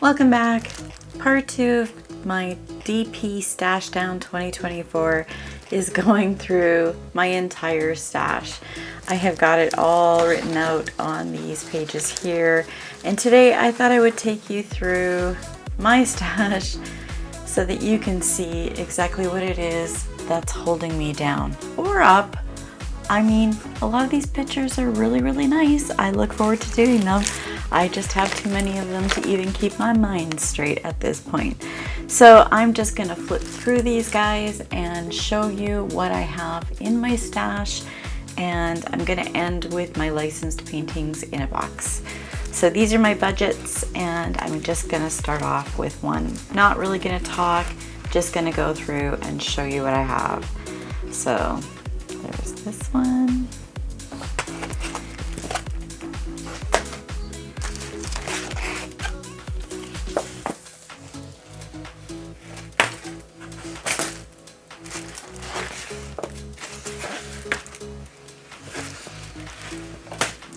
Welcome back. Part 2 of my DP Stash Down 2024 is going through my entire stash. I have got it all written out on these pages here, and today I thought I would take you through my stash so that you can see exactly what it is that's holding me down or up. I mean, a lot of these pictures are really nice. I look forward to doing them. I just have too many of them to even keep my mind straight at this point. So I'm just gonna flip through these guys and show you what I have in my stash, and I'm gonna end with my licensed paintings in a box. So these are my budgets, and I'm just gonna start off with one. Not really gonna talk, just gonna go through and show you what I have. So there's this one.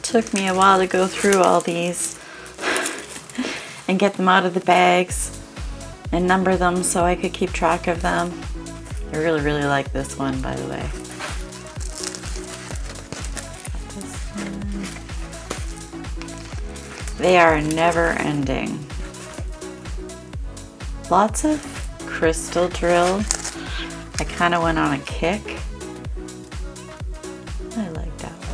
Took me a while to go through all these and get them out of the bags and number them so I could keep track of them. I really like this one, by the way. They are never ending. Lots of crystal drill. I kind of went on a kick. I like that one.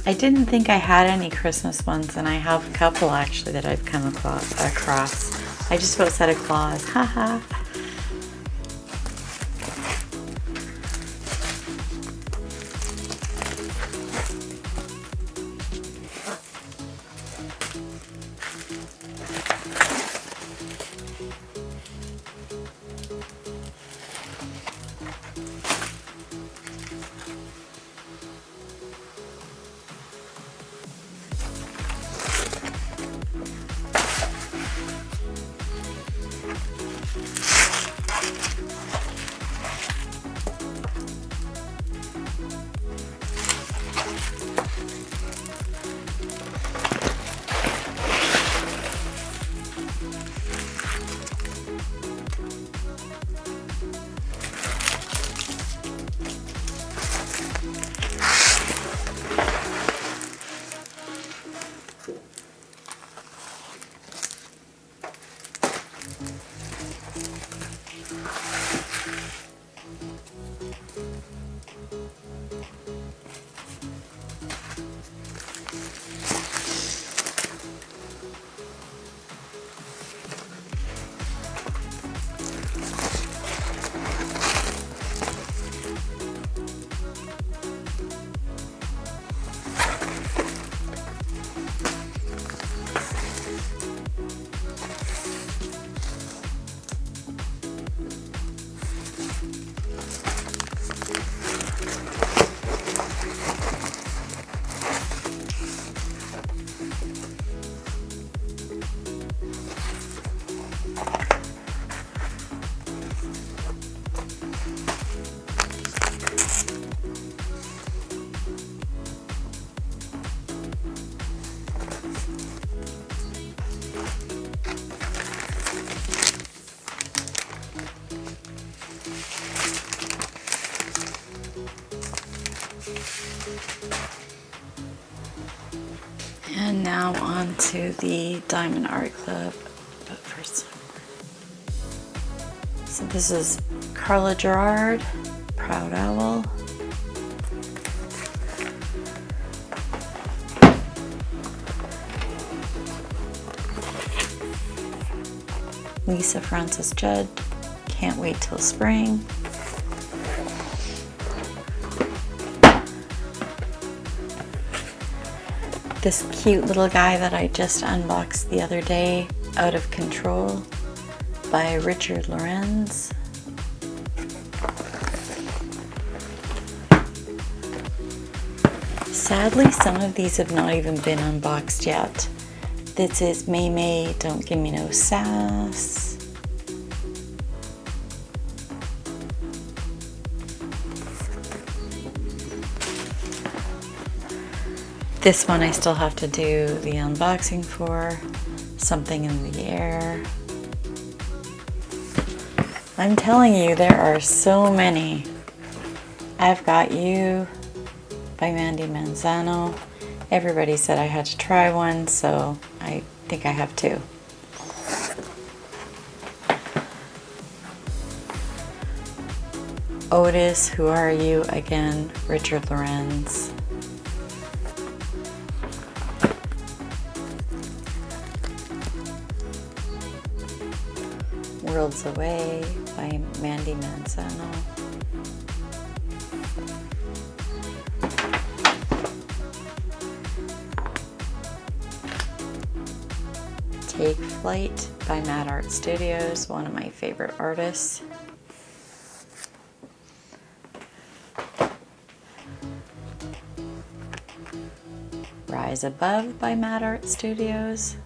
I didn't think I had any Christmas ones, and I have a couple actually that I've come across. I just about said a clause, haha. And now on to the Diamond Art Club, but first. So this is Carla Gerard, Proud Owl. Lisa Francis Judd, Can't Wait Till Spring. This cute little guy that I just unboxed the other day, Out of Control, by Richard Lorenz. Sadly, some of these have not even been unboxed yet. This is May May, Don't Give Me No Sass. This one I still have to do the unboxing for. Something in the Air. I'm telling you, there are so many. I've Got You by Mandy Manzano. Everybody said I had to try one, so I think I have two. Otis, Who Are You? Again, Richard Lorenz. Worlds Away by Mandy Manzano. Take Flight by Mad Art Studios, one of my favorite artists. Rise Above by Mad Art Studios.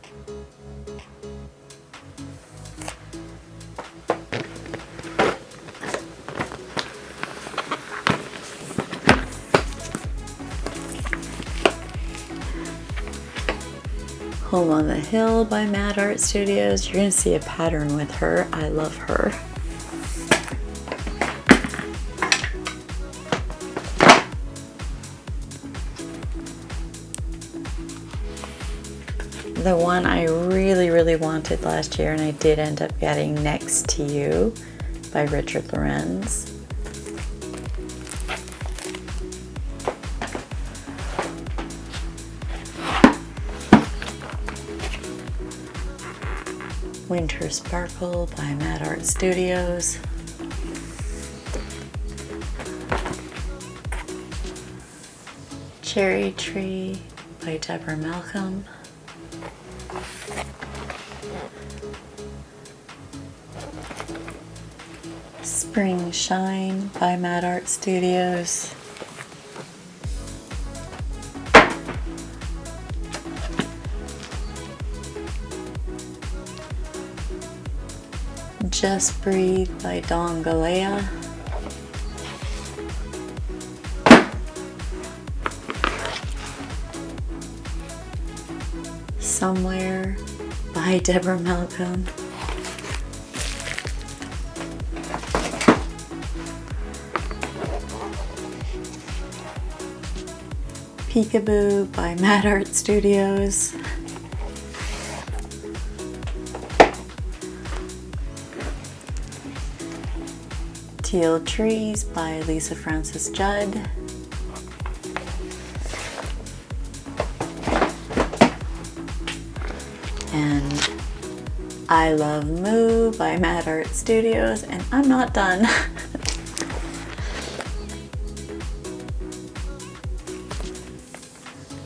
Home on the Hill by Mad Art Studios. You're going to see a pattern with her. I love her. The one I really wanted last year and I did end up getting, Next to You by Richard Lorenz. Winter Sparkle by Mad Art Studios. Cherry Tree by Deborah Malcolm. Spring Shine by Mad Art Studios. Just Breathe by DawnDoesLife. Somewhere by Deborah Malcolm. Peekaboo by Mad Art Studios. Teal Trees by Lisa Francis Judd. And I Love Moo by Mad Art Studios, and I'm not done.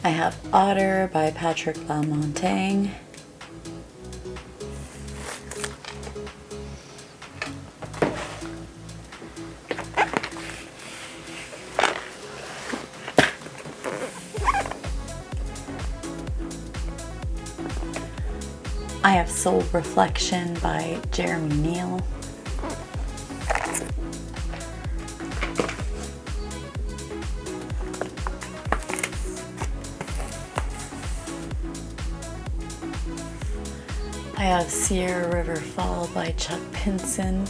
I have Otter by Patrick Lamontagne. I have Soul Reflection by Jeremy Neal. I have Sierra River Fall by Chuck Pinson.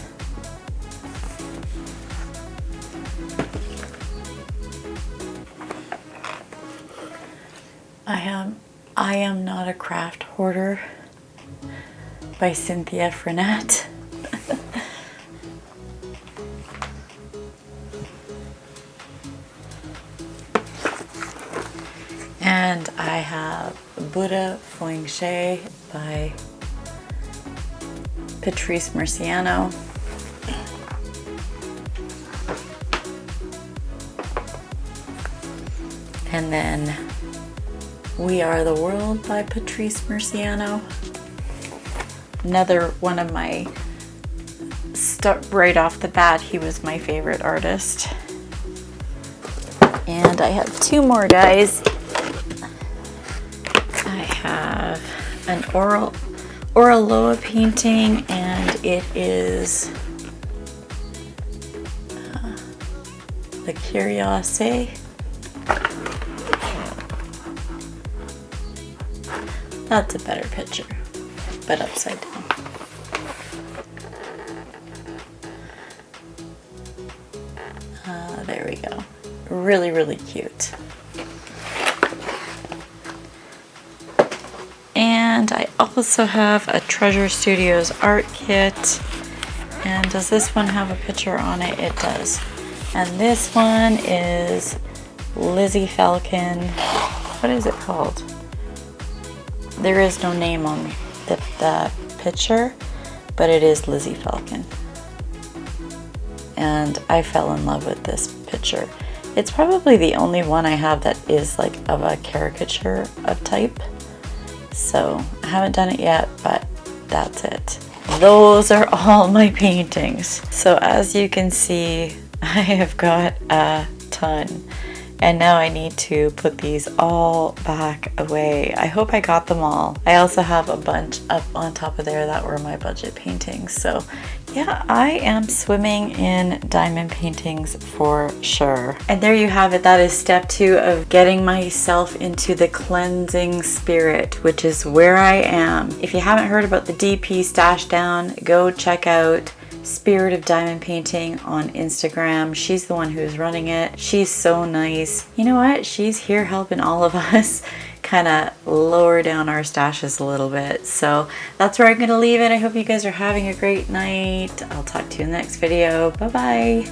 I have I Am Not a Craft Hoarder by Cynthia Frenette. And I have Buddha Feng Shui by Patrice Murciano. And then We Are the World by Patrice Murciano. Another one of my, right off the bat, he was my favorite artist. And I have two more, guys. I have an Oraloa painting, and it is the Curiosity. That's a better picture, but upside down. There we go. Really, really cute. And I also have a Treasure Studios art kit. And does this one have a picture on it? It does. And this one is Lizzie Falcon. What is it called? There is no name on the picture, but it is Lizzie Falcon. And I fell in love with this picture. It's probably the only one I have that is like of a caricature of type. So I haven't done it yet, but that's it. Those are all my paintings. So as you can see, I have got a ton. And now I need to put these all back away. I hope I got them all. I also have a bunch up on top of there that were my budget paintings. So yeah, I am swimming in diamond paintings for sure. And there you have it. That is step 2 of getting myself into the cleansing spirit, which is where I am. If you haven't heard about the DP Stash Down, go check out Spirit of Diamond Painting on Instagram. She's the one who's running it. She's so nice. You know what? She's here helping all of us kind of lower down our stashes a little bit. So that's where I'm going to leave it. I hope you guys are having a great night. I'll talk to you in the next video. Bye bye.